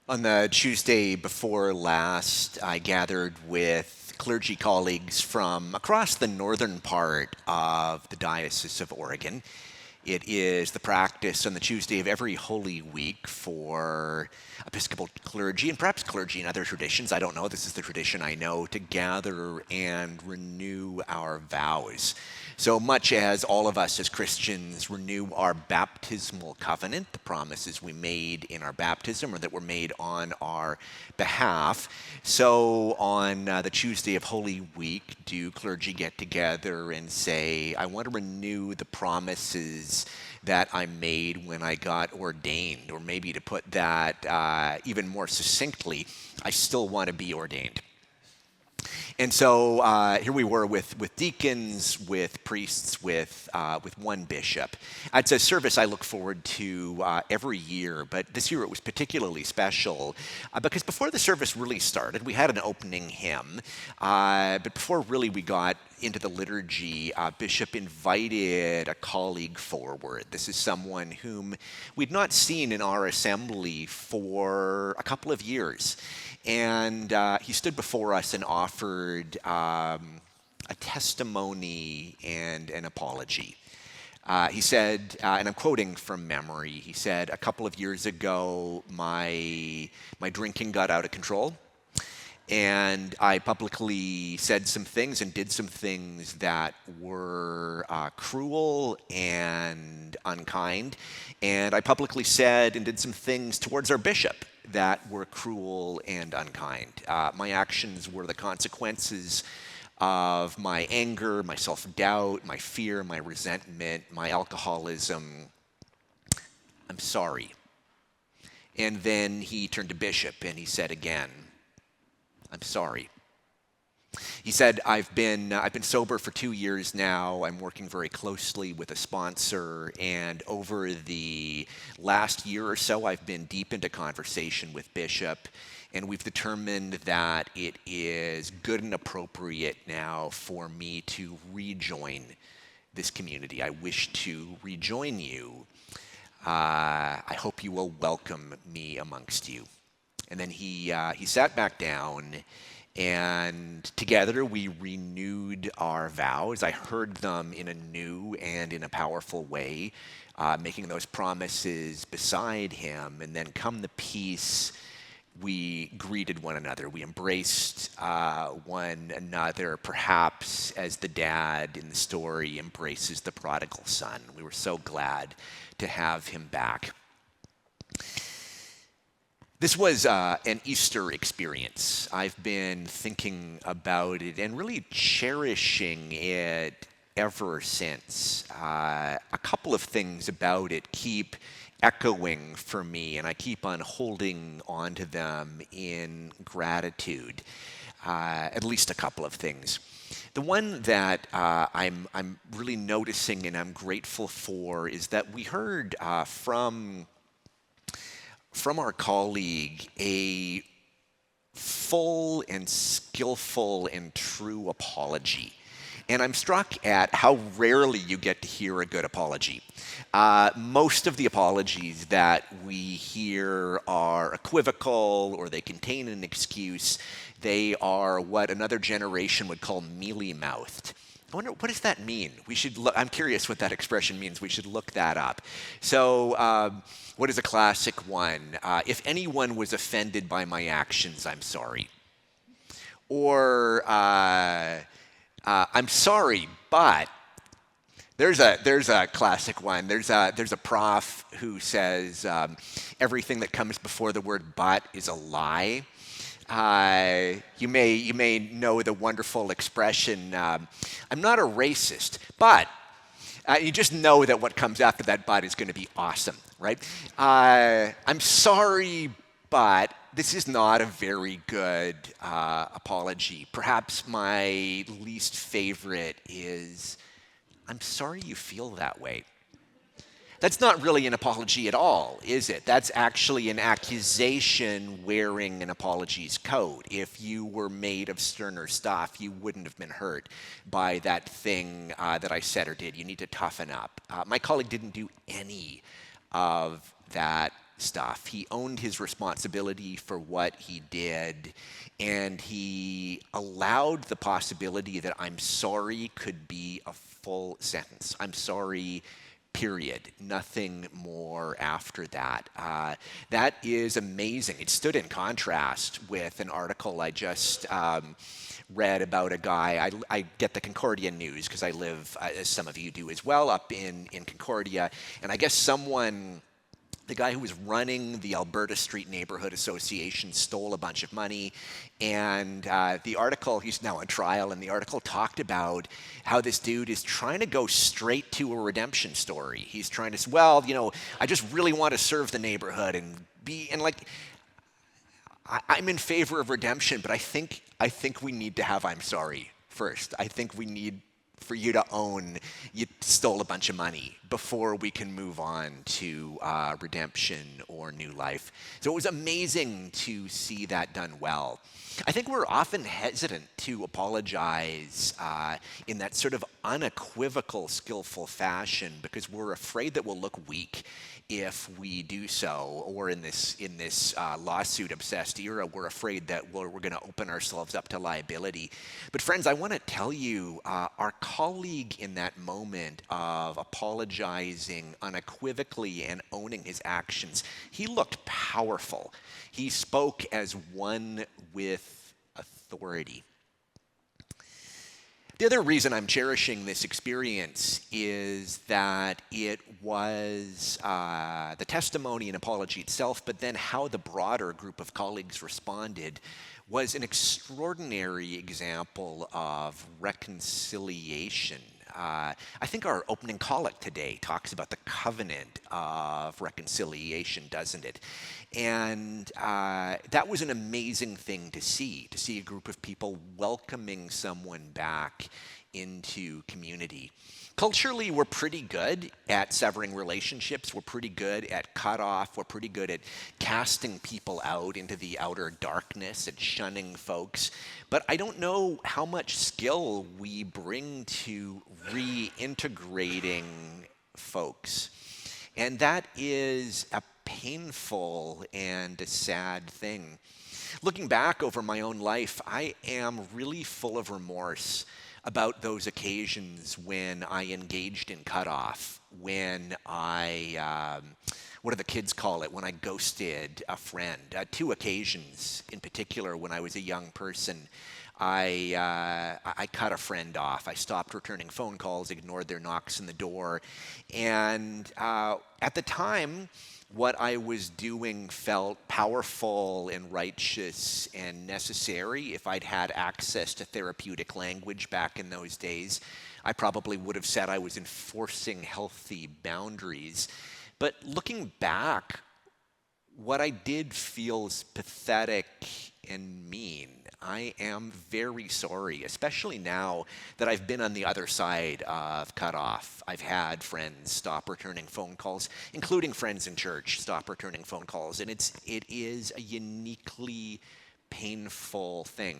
On the Tuesday before last, I gathered with clergy colleagues from across the northern part of the Diocese of Oregon. It is the practice on the Tuesday of every Holy Week for Episcopal clergy and perhaps clergy in other traditions. I don't know. This is the tradition I know, to gather and renew our vows. So much as all of us as Christians renew our baptismal covenant, the promises we made in our baptism or that were made on our behalf, so on the Tuesday of Holy Week, do clergy get together and say, I want to renew the promises that I made when I got ordained, or maybe to put that even more succinctly, I still want to be ordained. And so here we were with deacons, with priests, with one bishop. It's a service I look forward to every year, but this year it was particularly special because before the service really started, we had an opening hymn, but before really we got into the liturgy, Bishop invited a colleague forward. This is someone whom we'd not seen in our assembly for a couple of years. And he stood before us and offered a testimony and an apology. He said, and I'm quoting from memory, he said, a couple of years ago, my drinking got out of control. And I publicly said some things and did some things that were cruel and unkind. And I publicly said and did some things towards our bishop that were cruel and unkind. My actions were the consequences of my anger, my self-doubt, my fear, my resentment, my alcoholism. I'm sorry. And then he turned to Bishop and he said again, I'm sorry. He said, I've been sober for 2 years now. I'm working very closely with a sponsor, and over the last year or so, I've been deep into conversation with Bishop, and we've determined that it is good and appropriate now for me to rejoin this community. I wish to rejoin you. I hope you will welcome me amongst you. And then he sat back down, and together we renewed our vows. I heard them in a new and in a powerful way, making those promises beside him. And then come the peace, we greeted one another. We embraced one another, perhaps as the dad in the story embraces the prodigal son. We were so glad to have him back. This was an Easter experience. I've been thinking about it and really cherishing it ever since. A couple of things about it keep echoing for me, and I keep on holding on to them in gratitude. At least a couple of things. The one that I'm really noticing and I'm grateful for is that we heard from our colleague a full and skillful and true apology. And I'm struck at how rarely you get to hear a good apology. Most of the apologies that we hear are equivocal or they contain an excuse. They are what another generation would call mealy-mouthed. I wonder, what does that mean? I'm curious what that expression means. We should look that up. So what is a classic one? If anyone was offended by my actions, I'm sorry. Or I'm sorry, but there's a classic one. There's a prof who says everything that comes before the word but is a lie. You may know the wonderful expression, I'm not a racist, but you just know that what comes after that but is going to be awesome, right? I'm sorry, but this is not a very good apology. Perhaps my least favorite is, I'm sorry you feel that way. That's not really an apology at all, is it? That's actually an accusation wearing an apology's coat. If you were made of sterner stuff, you wouldn't have been hurt by that thing that I said or did. You need to toughen up. My colleague didn't do any of that stuff. He owned his responsibility for what he did, and he allowed the possibility that I'm sorry could be a full sentence. I'm sorry, period. Nothing more after that. That is amazing. It stood in contrast with an article I just read about a guy. I get the Concordia news because I live, as some of you do as well, up in Concordia. And I guess the guy who was running the Alberta Street Neighborhood Association stole a bunch of money. And the article, he's now on trial, and the article talked about how this dude is trying to go straight to a redemption story. He's trying to say, well, I just really want to serve the neighborhood and I'm in favor of redemption, but I think we need to have I'm sorry first. I think we need for you to own you stole a bunch of money before we can move on to redemption or new life. So it was amazing to see that done well. I think we're often hesitant to apologize in that sort of unequivocal, skillful fashion because we're afraid that we'll look weak if we do so, or in this lawsuit-obsessed era, we're afraid that we're going to open ourselves up to liability. But friends, I want to tell you, our colleague in that moment of apologizing unequivocally and owning his actions, he looked powerful. He spoke as one with authority. The other reason I'm cherishing this experience is that it was the testimony and apology itself, but then how the broader group of colleagues responded was an extraordinary example of reconciliation. I think our opening collect today talks about the covenant of reconciliation, doesn't it? And that was an amazing thing to see a group of people welcoming someone back into community. Culturally, we're pretty good at severing relationships. We're pretty good at cutoff. We're pretty good at casting people out into the outer darkness, at shunning folks. But I don't know how much skill we bring to reintegrating folks. And that is a painful and a sad thing. Looking back over my own life, I am really full of remorse about those occasions when I engaged in cutoff, when what do the kids call it, when I ghosted a friend. 2 occasions in particular when I was a young person. I cut a friend off. I stopped returning phone calls, ignored their knocks on the door. And at the time, what I was doing felt powerful and righteous and necessary. If I'd had access to therapeutic language back in those days, I probably would have said I was enforcing healthy boundaries. But looking back, what I did feels pathetic and mean. I am very sorry, especially now that I've been on the other side of cutoff. I've had friends stop returning phone calls, including friends in church stop returning phone calls, and it is a uniquely painful thing.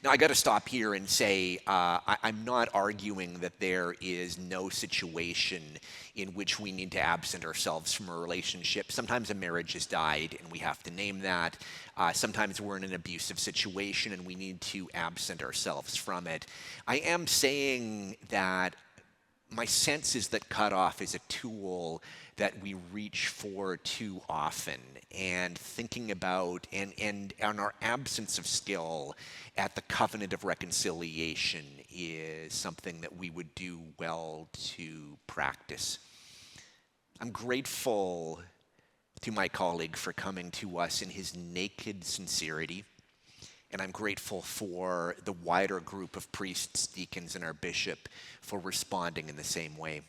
Now, I got to stop here and say I'm not arguing that there is no situation in which we need to absent ourselves from a relationship. Sometimes a marriage has died and we have to name that. Sometimes we're in an abusive situation and we need to absent ourselves from it. I am saying that my sense is that cutoff is a tool that we reach for too often, and thinking about and our absence of skill at the covenant of reconciliation is something that we would do well to practice. I'm grateful to my colleague for coming to us in his naked sincerity, and I'm grateful for the wider group of priests, deacons, and our bishop for responding in the same way.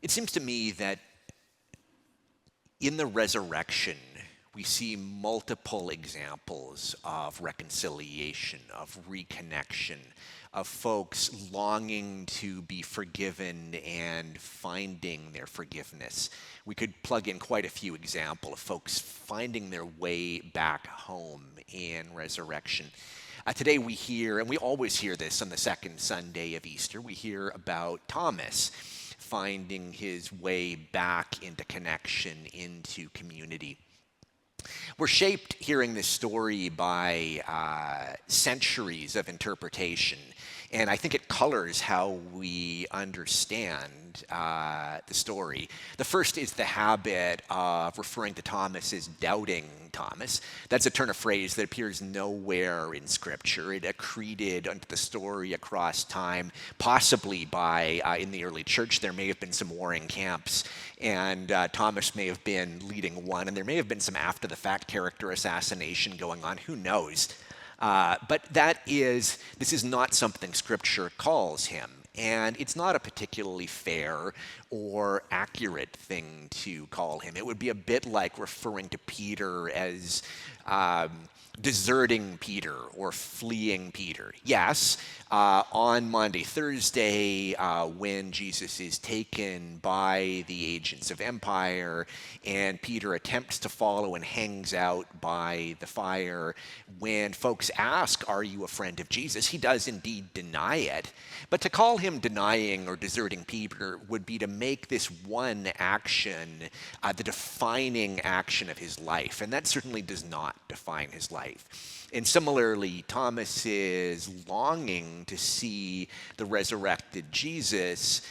It seems to me that in the resurrection, we see multiple examples of reconciliation, of reconnection, of folks longing to be forgiven and finding their forgiveness. We could plug in quite a few examples of folks finding their way back home in resurrection. Today we hear, and we always hear this on the second Sunday of Easter, we hear about Thomas. finding his way back into connection, into community. We're shaped hearing this story by centuries of interpretation, and I think it colors how we understand the story. The first is the habit of referring to Thomas as doubting Thomas. That's a turn of phrase that appears nowhere in Scripture. It accreted onto the story across time, possibly by, in the early church, there may have been some warring camps, and Thomas may have been leading one, and there may have been some after-the-fact character assassination going on. Who knows? But this is not something Scripture calls him. And it's not a particularly fair or accurate thing to call him. It would be a bit like referring to Peter as deserting Peter or fleeing Peter. Yes, on Maundy Thursday, when Jesus is taken by the agents of empire and Peter attempts to follow and hangs out by the fire, when folks ask, "Are you a friend of Jesus?" he does indeed deny it. But to call him denying or deserting Peter would be to make this one action the defining action of his life. And that certainly does not define his life. And similarly, Thomas's longing to see the resurrected Jesus,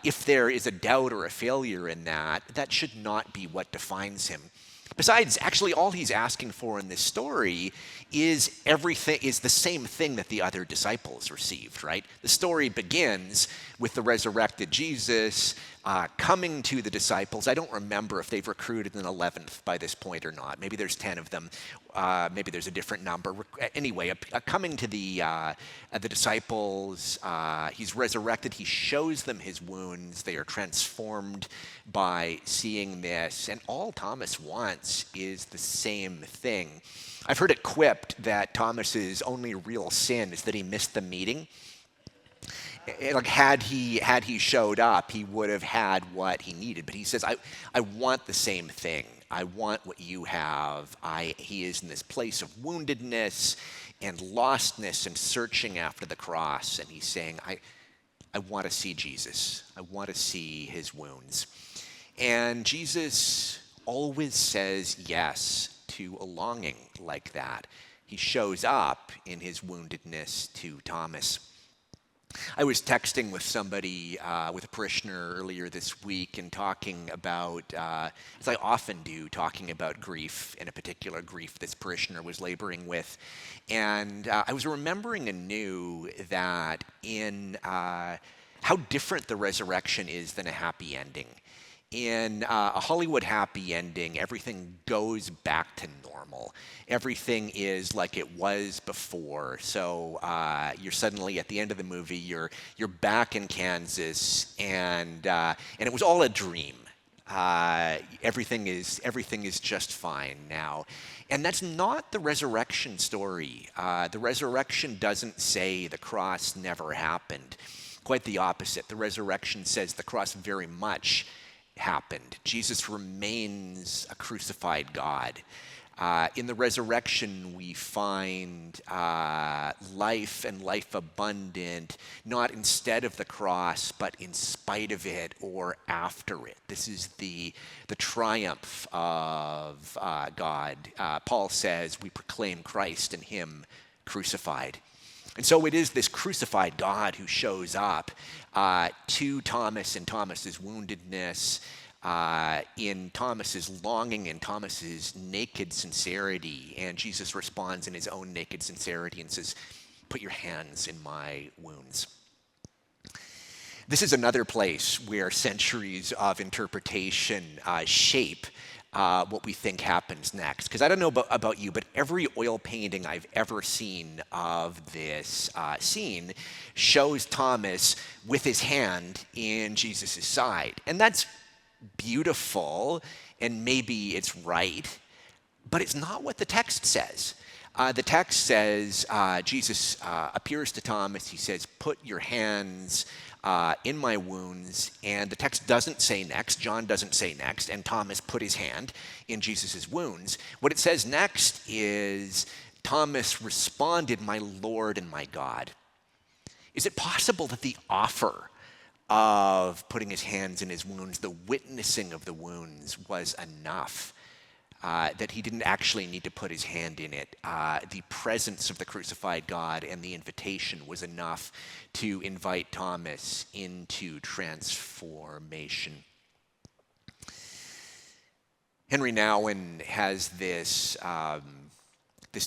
if there is a doubt or a failure in that, that should not be what defines him. Besides, actually, all he's asking for in this story is the same thing that the other disciples received, right? The story begins with the resurrected Jesus coming to the disciples. I don't remember if they've recruited an 11th by this point or not. Maybe there's 10 of them. Maybe there's a different number. Anyway, coming to the disciples, he's resurrected. He shows them his wounds. They are transformed by seeing this. And all Thomas wants is the same thing. I've heard it quipped that Thomas's only real sin is that he missed the meeting. Like had he showed up, he would have had what he needed. But he says, I want the same thing. I want what you have. He is in this place of woundedness and lostness and searching after the cross. And he's saying, I want to see Jesus. I want to see his wounds. And Jesus always says yes to a longing like that. He shows up in his woundedness to Thomas. I was texting with somebody, with a parishioner earlier this week and talking about, as I often do, talking about grief, and a particular grief this parishioner was laboring with. And I was remembering anew that in how different the resurrection is than a happy ending. In a Hollywood happy ending, everything goes back to normal. Everything is like it was before. So you're suddenly at the end of the movie, you're back in Kansas, and it was all a dream. Everything is just fine now. And that's not the resurrection story. The resurrection doesn't say the cross never happened. Quite the opposite. The resurrection says the cross very much happened. Jesus remains a crucified God. In the resurrection, we find life and life abundant, not instead of the cross, but in spite of it or after it. This is the triumph of God. Paul says we proclaim Christ and him crucified. And so it is this crucified God who shows up to Thomas in Thomas's woundedness, in Thomas's longing, in Thomas's naked sincerity. And Jesus responds in his own naked sincerity and says, "Put your hands in my wounds." This is another place where centuries of interpretation shape what we think happens next. Because I don't know about you, but every oil painting I've ever seen of this scene shows Thomas with his hand in Jesus' side. And that's beautiful, and maybe it's right, but it's not what the text says. The text says, Jesus appears to Thomas. He says, "Put your hands in my wounds," and the text doesn't say next. John doesn't say next, and Thomas put his hand in Jesus' wounds. What it says next is, Thomas responded, "My Lord and my God." Is it possible that the offer of putting his hands in his wounds, the witnessing of the wounds was enough. That he didn't actually need to put his hand in it. The presence of the crucified God and the invitation was enough to invite Thomas into transformation. Henry Nouwen has this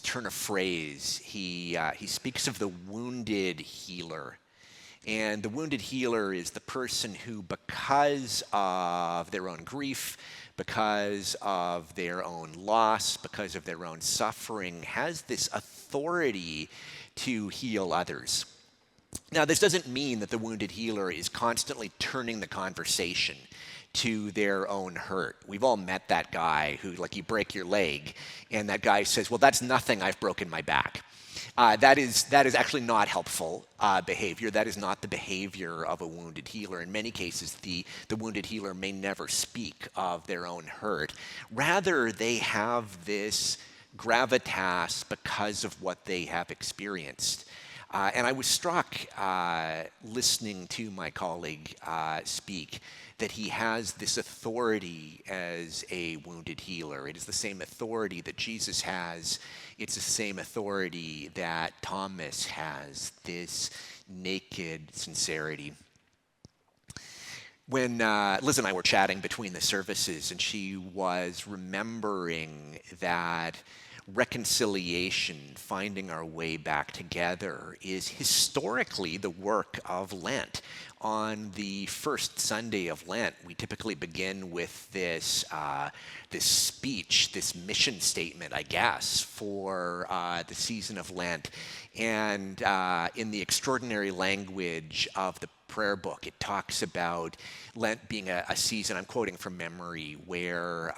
turn of phrase. He speaks of the wounded healer. And the wounded healer is the person who, because of their own grief, because of their own loss, because of their own suffering, has this authority to heal others. Now, this doesn't mean that the wounded healer is constantly turning the conversation to their own hurt. We've all met that guy who, like, you break your leg, and that guy says, well, that's nothing, I've broken my back. That is actually not helpful behavior. That is not the behavior of a wounded healer. In many cases, the wounded healer may never speak of their own hurt. Rather, they have this gravitas because of what they have experienced. And I was struck listening to my colleague speak that he has this authority as a wounded healer. It is the same authority that Jesus has. It's the same authority that Thomas has, this naked sincerity. When Liz and I were chatting between the services, and she was remembering that reconciliation, finding our way back together, is historically the work of Lent. On the first Sunday of Lent, we typically begin with this speech, this mission statement, I guess, for the season of Lent. And in the extraordinary language of the prayer book, it talks about Lent being a season, I'm quoting from memory, where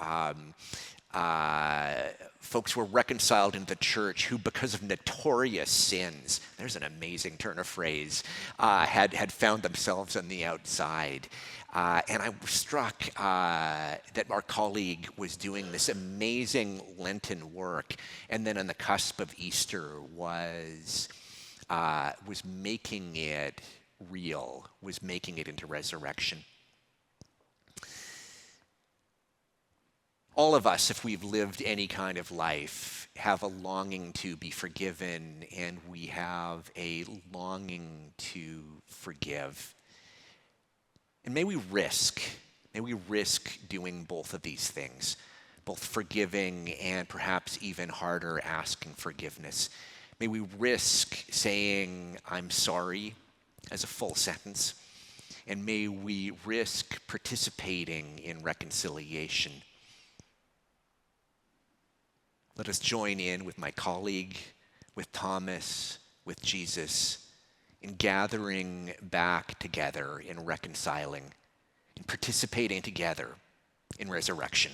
folks were reconciled into the church who, because of notorious sins, there's an amazing turn of phrase, had found themselves on the outside. And I was struck that our colleague was doing this amazing Lenten work, and then on the cusp of Easter was making it real, was making it into resurrection. All of us, if we've lived any kind of life, have a longing to be forgiven, and we have a longing to forgive. And may we risk doing both of these things, both forgiving and perhaps even harder, asking forgiveness. May we risk saying, I'm sorry, as a full sentence, and may we risk participating in reconciliation. Let us join in with my colleague, with Thomas, with Jesus, in gathering back together, in reconciling, in participating together in resurrection.